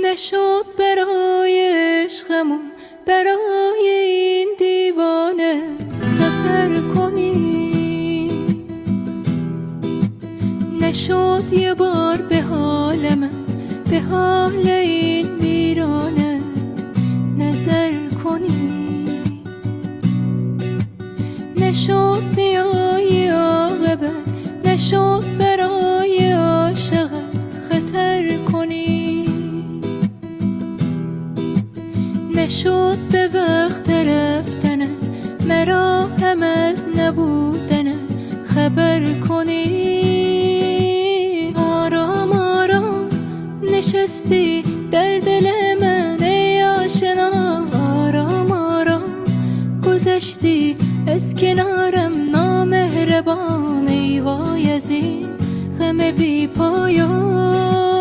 نشد برای عشقمون برای این دیوانه سفر کنی، نشد یه بار به حال من به حال این ویرانه نظر کنی، نشد بیایی عاقبت، نشد برای عاشقت خطر کنی، نشد به وقت رفتنت مرا هم از نبودنت خبر کنی. آرام آرام نشستی در دل من ای آشنا، آرام آرام گذشتی از کنارم نامهربان، ای وای از این غم بی پایان.